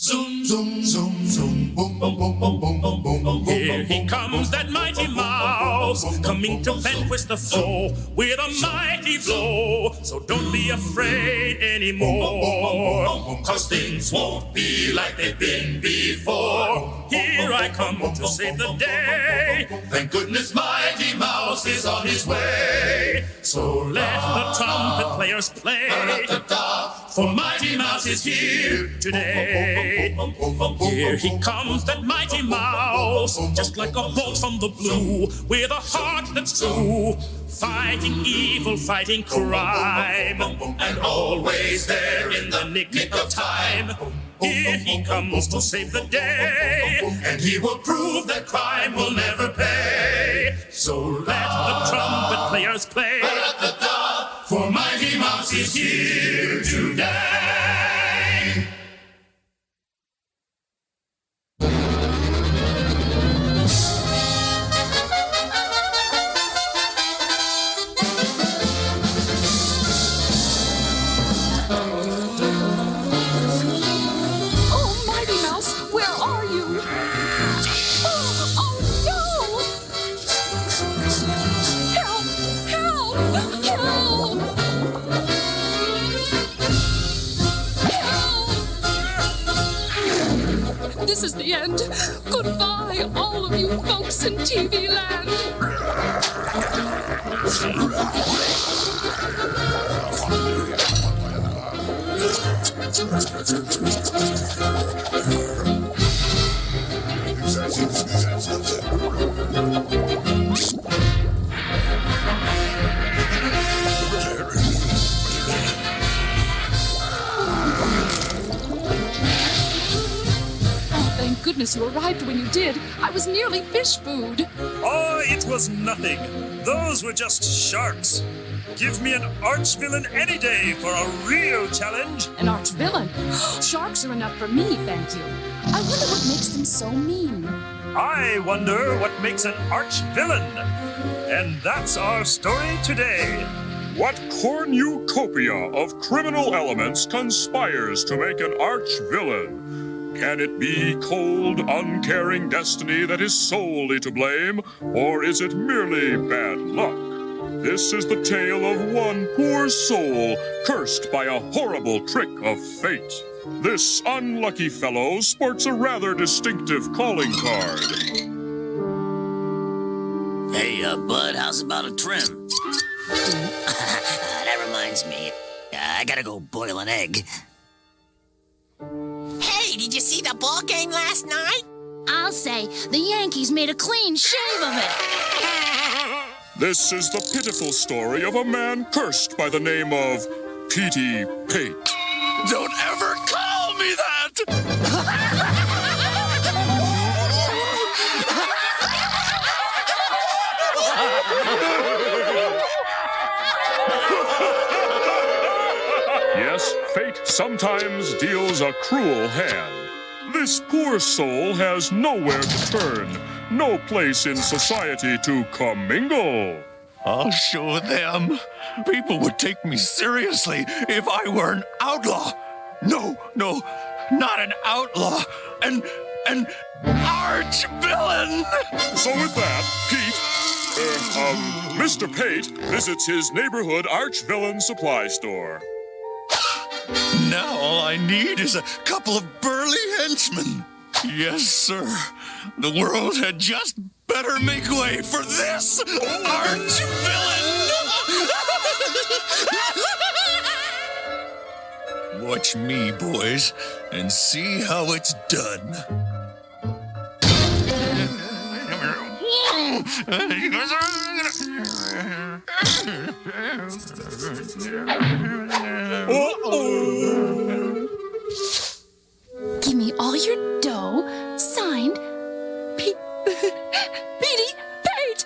Zoom, zoom, zoom, zoom, boom, boom, boom, boom, boom, boom, boom, boom. Here he comes, that mighty mouse, coming to vanquish the foe with a mighty blow. So don't be afraid anymore, 'cause things won't be like they've been before. Here I come to save the day. Thank goodness mighty mouse is on his way. So let the trumpet players play, for mighty mouse is here today. Here he comes, that mighty mouse, just like a bolt from the blue, with a heart that's true, fighting evil, fighting crime, and always there in the nick of time. Here he comes to save the day, and he will prove that crime will never pay. So let the trumpet players play, for mighty mouse is here today. This is the end. Goodbye, all of you folks in TV land. Goodness, you arrived when you did. I was nearly fish food. Oh, it was nothing. Those were just sharks. Give me an arch villain any day for a real challenge. An arch villain? Sharks are enough for me, thank you. I wonder what makes them so mean. I wonder what makes an arch villain. And that's our story today. What cornucopia of criminal elements conspires to make an arch villain? Can it be cold, uncaring destiny that is solely to blame, or is it merely bad luck? This is the tale of one poor soul cursed by a horrible trick of fate. This unlucky fellow sports a rather distinctive calling card. Hey, bud, how's about a trim? That reminds me. I gotta go boil an egg. Hey, did you see the ball game last night? I'll say the Yankees made a clean shave of it. This is the pitiful story of a man cursed by the name of Petey Pate. Don't ever call me that! Yes, fate sometimes deals a cruel hand. This poor soul has nowhere to turn, no place in society to commingle. I'll show them. People would take me seriously if I were an outlaw. No, not an outlaw. An arch villain. So with that, Mr. Pate visits his neighborhood arch villain supply store. Now all I need is a couple of burly henchmen. Yes, sir. The world had just better make way for this arch villain. Watch me, boys, and see how it's done. Give me all your dough. Signed, Petey Pate.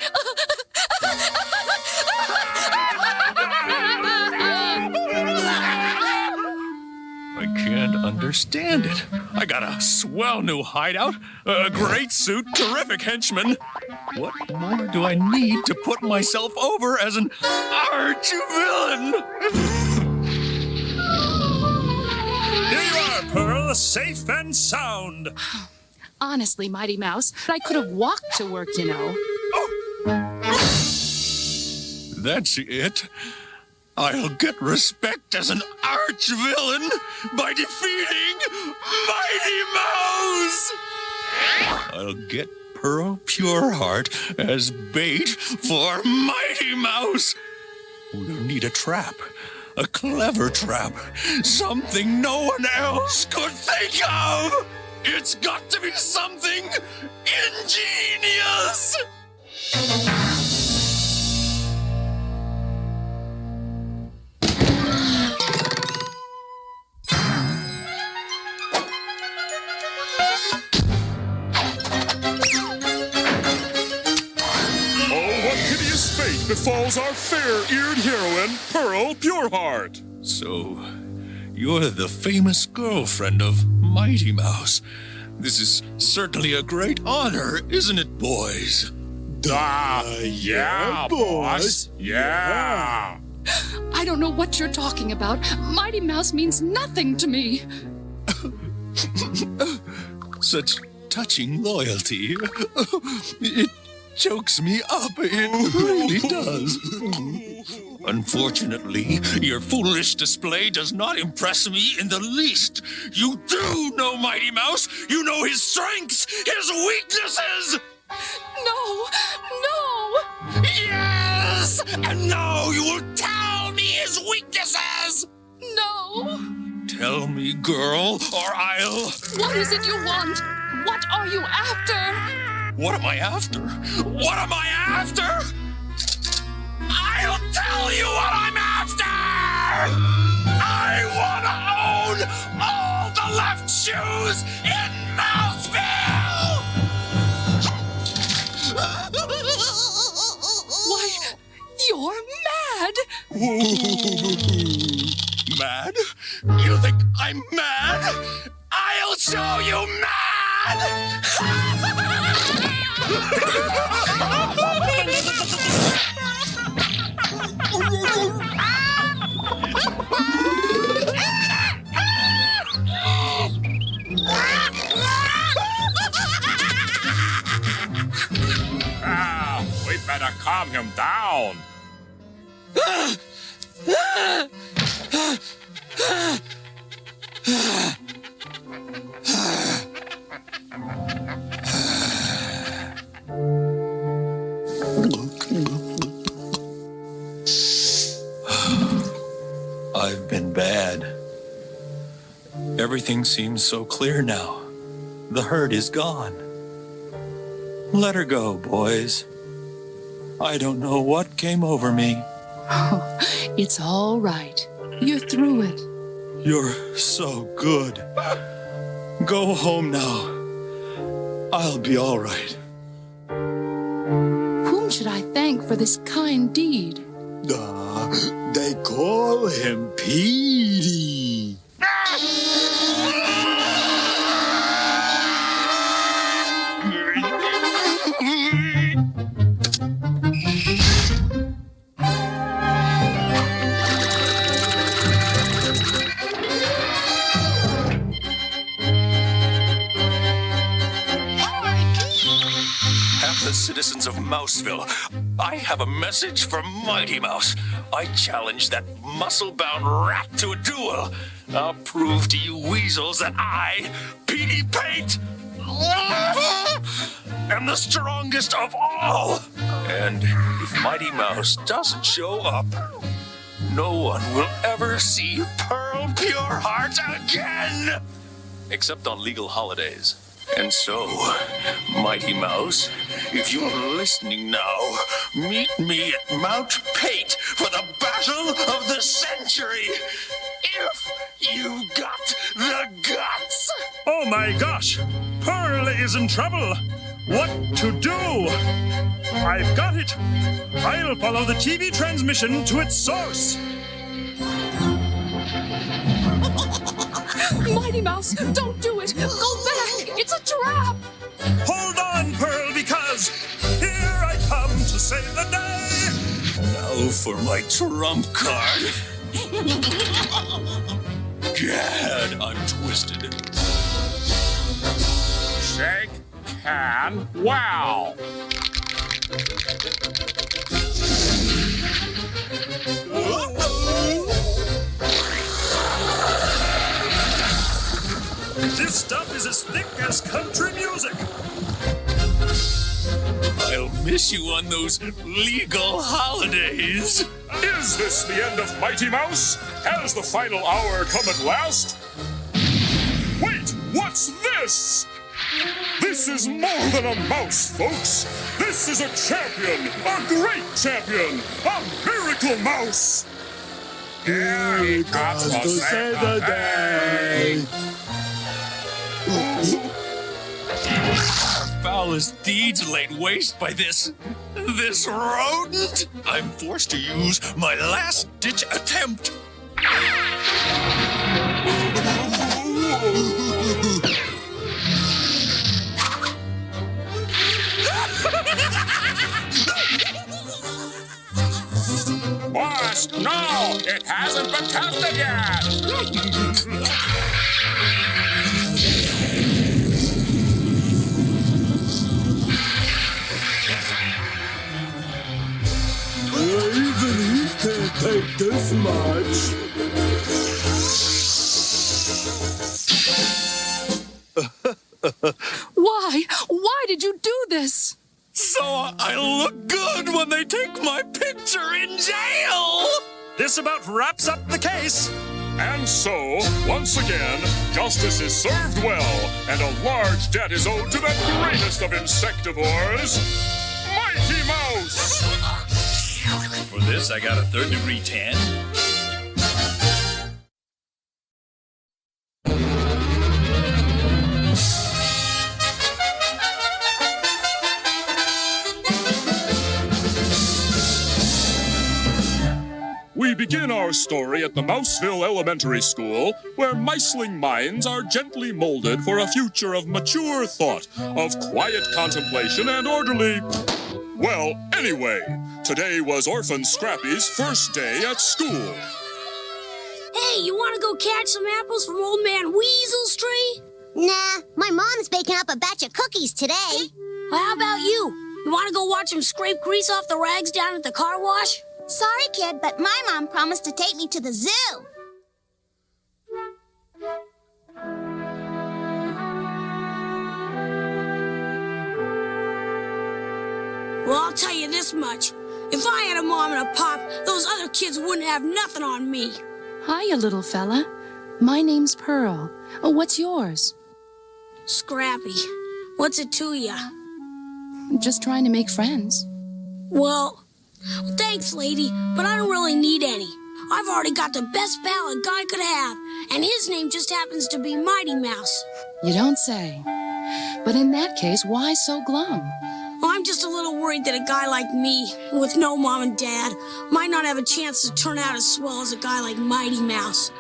I can't understand it. I got a swell new hideout, a great suit, terrific henchmen. What more do I need to put myself over as an arch villain? Here you are, Pearl. safe and sound. Honestly, Mighty Mouse, I could have walked to work, you know. That's it. I'll get respect as an arch-villain by defeating Mighty Mouse! I'll get Pearl Pureheart as bait for Mighty Mouse. We'll need a trap. A clever trap. Something no one else could think of. It's got to be something ingenious. Fate befalls our fair-eared heroine, Pearl Pureheart. So, you're the famous girlfriend of Mighty Mouse. This is certainly a great honor, isn't it, boys? Yeah, boss. Yeah. I don't know what you're talking about. Mighty Mouse means nothing to me. Such touching loyalty. It chokes me up. It really does. Unfortunately, your foolish display does not impress me in the least. You do know Mighty Mouse. You know his strengths, his weaknesses. No. Yes! And now you will tell me his weaknesses. No. Tell me, girl, or I'll... What is it you want? What are you after? What am I after? What am I after? I'll tell you what I'm after! I want to own all the left shoes in Mouseville! Why, you're mad! Mad? You think I'm mad? I'll show you mad! We better calm him down. I've been bad. Everything seems so clear now. The hurt is gone. Let her go, boys. I don't know what came over me. Oh, it's all right. You're through it. You're so good. Go home now. I'll be all right. Whom should I thank for this kind deed? They call him Petey. Citizens of Mouseville, I have a message for Mighty Mouse. I challenge that muscle-bound rat to a duel. I'll prove to you weasels that I, Petey Pate, am the strongest of all. And if Mighty Mouse doesn't show up, no one will ever see Pearl Pureheart again, except on legal holidays. And so, Mighty Mouse, if you're listening now, meet me at Mount Pate for the battle of the century. If you got the guts. Oh my gosh! Pearl is in trouble! What to do? I've got it! I'll follow the TV transmission to its source! Mighty Mouse, don't do it! Go back! It's a trap! Hold on, Pearl, because here I come to save the day! Now for my trump card. Gad, I'm twisted. can. Wow! This stuff is as thick as country music. I'll miss you on those legal holidays. Is this the end of Mighty Mouse? Has the final hour come at last? Wait, what's this? This is more than a mouse, folks. This is a champion, a great champion, a miracle mouse. Here he comes to save the day. Our foulest deeds laid waste by this rodent. I'm forced to use my last-ditch attempt. Boss, no! It hasn't been tested yet! Even he can't take this much. Why? Why did you do this? So I look good when they take my picture in jail. This about wraps up the case. And so, once again, justice is served well, and a large debt is owed to that greatest of insectivores, Mighty Mouse! For this, I got a 3rd-degree tan. We begin our story at the Mouseville Elementary School, where miceling minds are gently molded for a future of mature thought, of quiet contemplation and orderly... Well, anyway, today was Orphan Scrappy's first day at school. Hey, you want to go catch some apples from Old Man Weasel's tree? Nah, my mom's baking up a batch of cookies today. Well, how about you? You want to go watch him scrape grease off the rags down at the car wash? Sorry, kid, but my mom promised to take me to the zoo. Well, I'll tell you this much. If I had a mom and a pop, those other kids wouldn't have nothing on me. Hiya, little fella. My name's Pearl. Oh, what's yours? Scrappy, what's it to ya? Just trying to make friends. Well, thanks, lady, but I don't really need any. I've already got the best pal a guy could have, and his name just happens to be Mighty Mouse. You don't say. But in that case, why so glum? Well, I'm just a little worried that a guy like me, with no mom and dad, might not have a chance to turn out as swell as a guy like Mighty Mouse.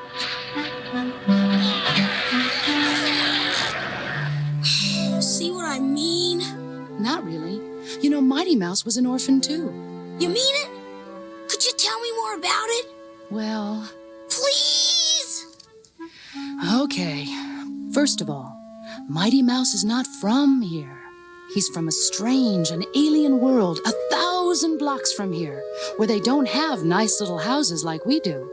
See what I mean? Not really. You know, Mighty Mouse was an orphan, too. You mean it? Could you tell me more about it? Well... Please! Okay. First of all, Mighty Mouse is not from here. He's from a strange and alien world 1,000 blocks from here, where they don't have nice little houses like we do.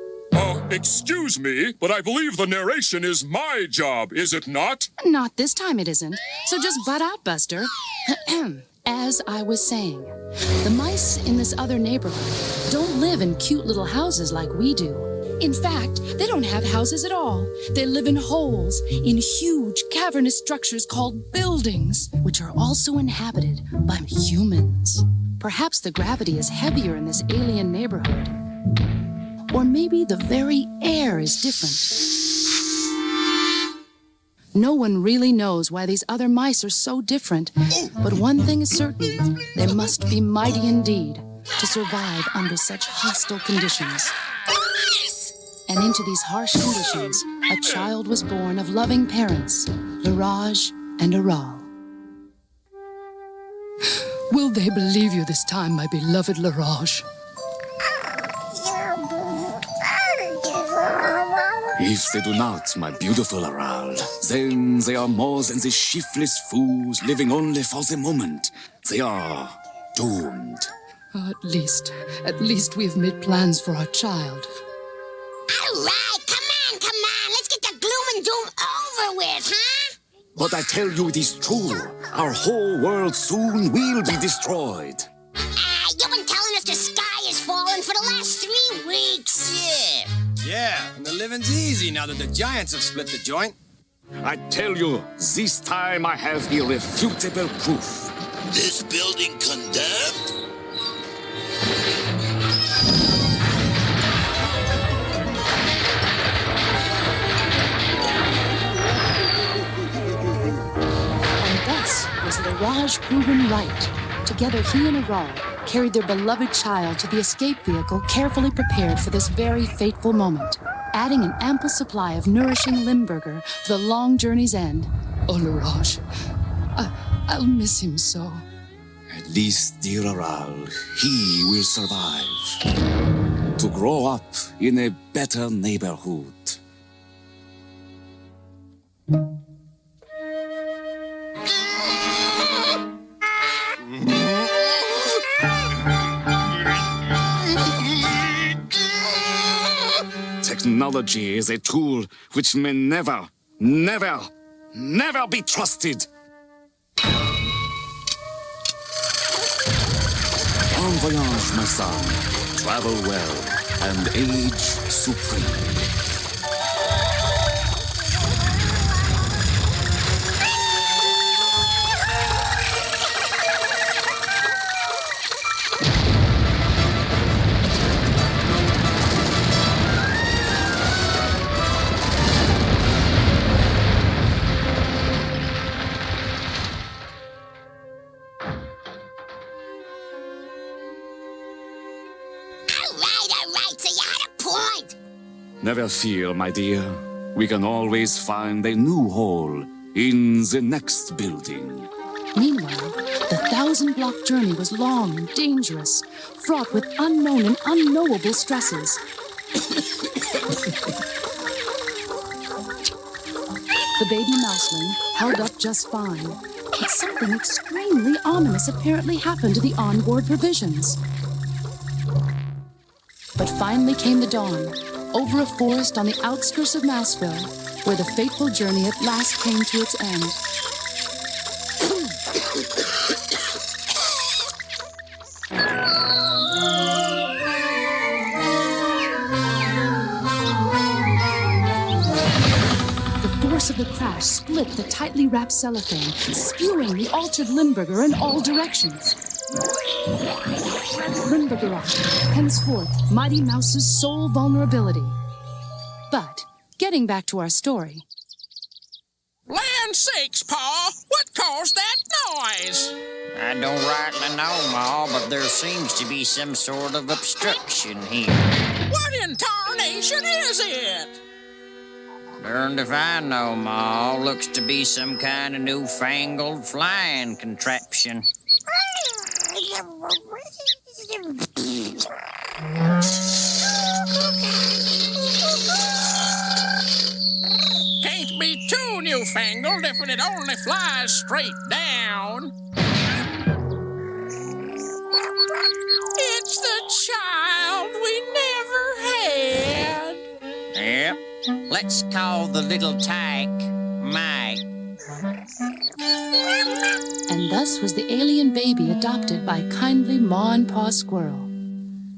Excuse me, but I believe the narration is my job, is it not? Not this time it isn't. So just butt out, Buster. As I was saying, the mice in this other neighborhood don't live in cute little houses like we do. In fact, they don't have houses at all. They live in holes, in huge cavernous structures called buildings, which are also inhabited by humans. Perhaps the gravity is heavier in this alien neighborhood. Or maybe the very air is different. No one really knows why these other mice are so different, but one thing is certain, they must be mighty indeed to survive under such hostile conditions. And into these harsh conditions, a child was born of loving parents, Laraj and Aral. Will they believe you this time, my beloved Laraj? If they do not, my beautiful Aral, then they are more than the shiftless fools living only for the moment. They are doomed. At least we have made plans for our child. All right, come on. Let's get the gloom and doom over with, huh? But I tell you it is true. Our whole world soon will be destroyed. You've been telling us the sky is falling for the last 3 weeks. Yeah, and the living's easy now that the giants have split the joint. I tell you, this time I have irrefutable proof. This building condemned? And thus was Laraj proven right. Together he and Aral carried their beloved child to the escape vehicle carefully prepared for this very fateful moment, adding an ample supply of nourishing Limburger for the long journey's end. Oh, Laraj, I'll miss him so. At least, dear Aral, he will survive. To grow up in a better neighborhood. Technology is a tool which may never be trusted. Bon voyage, my son. Travel well and age supreme. Never fear, my dear. We can always find a new hole in the next building. Meanwhile, the 1,000-block journey was long and dangerous, fraught with unknown and unknowable stresses. The baby mouseling held up just fine, but something extremely ominous apparently happened to the onboard provisions. But finally came the dawn, over a forest on the outskirts of Mouseville, where the fateful journey at last came to its end. The force of the crash split the tightly wrapped cellophane, spewing the altered Limburger in all directions. Limburgerock, henceforth Mighty Mouse's sole vulnerability. But, getting back to our story. Land sakes, Pa! What caused that noise? I don't rightly know, Ma, but there seems to be some sort of obstruction here. What in tarnation is it? Darned if I know, Ma. Looks to be some kind of newfangled flying contraption. Can't be too newfangled if it only flies straight down. It's the child we never had. Yep. Let's call the little tyke Mike. And thus was the alien baby adopted by kindly Ma and Pa Squirrel.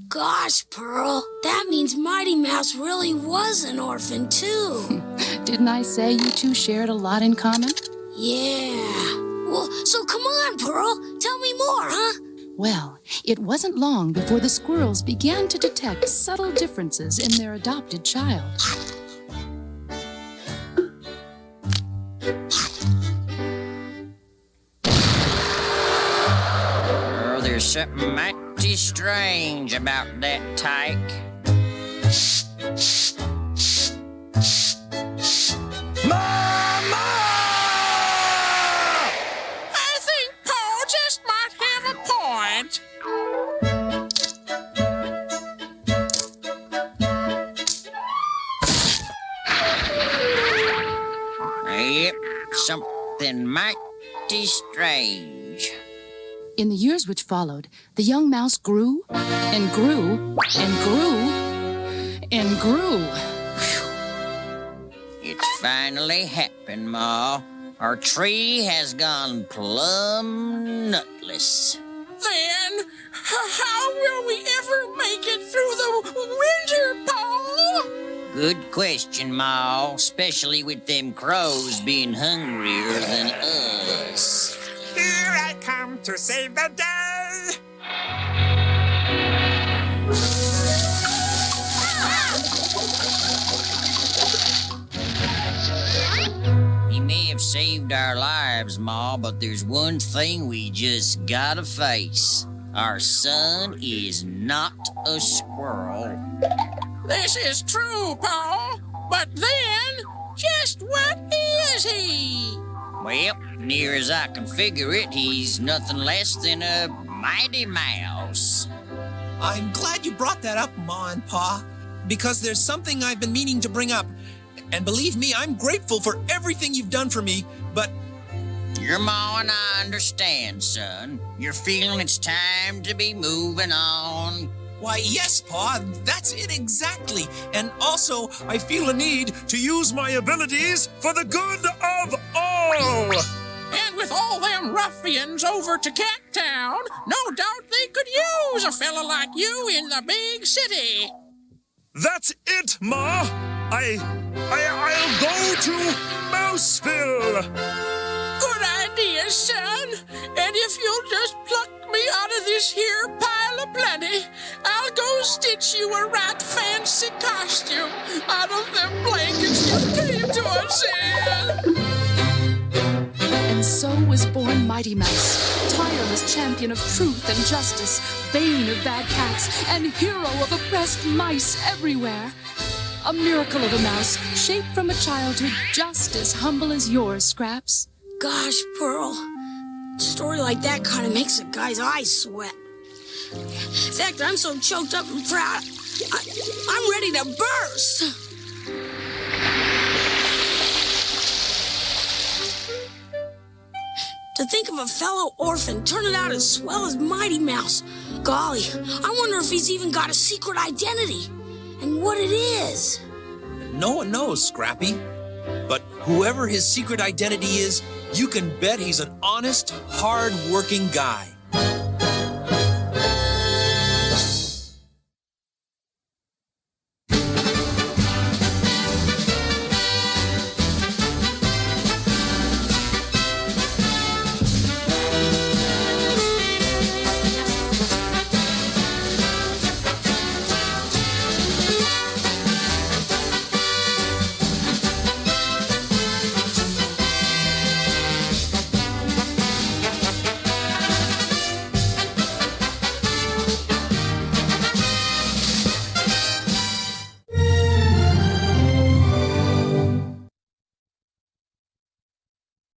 Gosh, Pearl, that means Mighty Mouse really was an orphan, too. Didn't I say you two shared a lot in common? Yeah. Well, so come on, Pearl. Tell me more, huh? Well, it wasn't long before the squirrels began to detect subtle differences in their adopted child. There's something mighty strange about that tyke. Mama! I think Paul just might have a point. something mighty strange. In the years which followed, the young mouse grew and grew and grew and grew. It's finally happened, Ma. Our tree has gone plumb nutless. Then, how will we ever make it through the winter, Pa? Good question, Ma, especially with them crows being hungrier than us. Here I come to save the day! He may have saved our lives, Ma, but there's one thing we just gotta face. Our son is not a squirrel. This is true, Pa. But then, just what is he? Well, near as I can figure it, he's nothing less than a mighty mouse. I'm glad you brought that up, Ma and Pa, because there's something I've been meaning to bring up. And believe me, I'm grateful for everything you've done for me, but... Your Ma and I understand, son. You're feeling it's time to be moving on. Why, yes, Pa, that's it exactly. And also, I feel a need to use my abilities for the good of all. And with all them ruffians over to Cat Town, no doubt they could use a fella like you in the big city. That's it, Ma. I'll go to Mouseville. Good idea, son. And if you'll just pluck me out of this here pile of plenty, I'll go stitch you a right fancy costume out of them blankets you came to us in. And so was born Mighty Mouse, tireless champion of truth and justice, bane of bad cats, and hero of oppressed mice everywhere. A miracle of a mouse, shaped from a childhood just as humble as yours, Scraps. Gosh, Pearl, a story like that kind of makes a guy's eyes sweat. In fact, I'm so choked up and proud, I'm ready to burst. To think of a fellow orphan turning out as swell as Mighty Mouse. Golly, I wonder if he's even got a secret identity. And what it is. No one knows, Scrappy. But whoever his secret identity is, you can bet he's an honest, hard-working guy.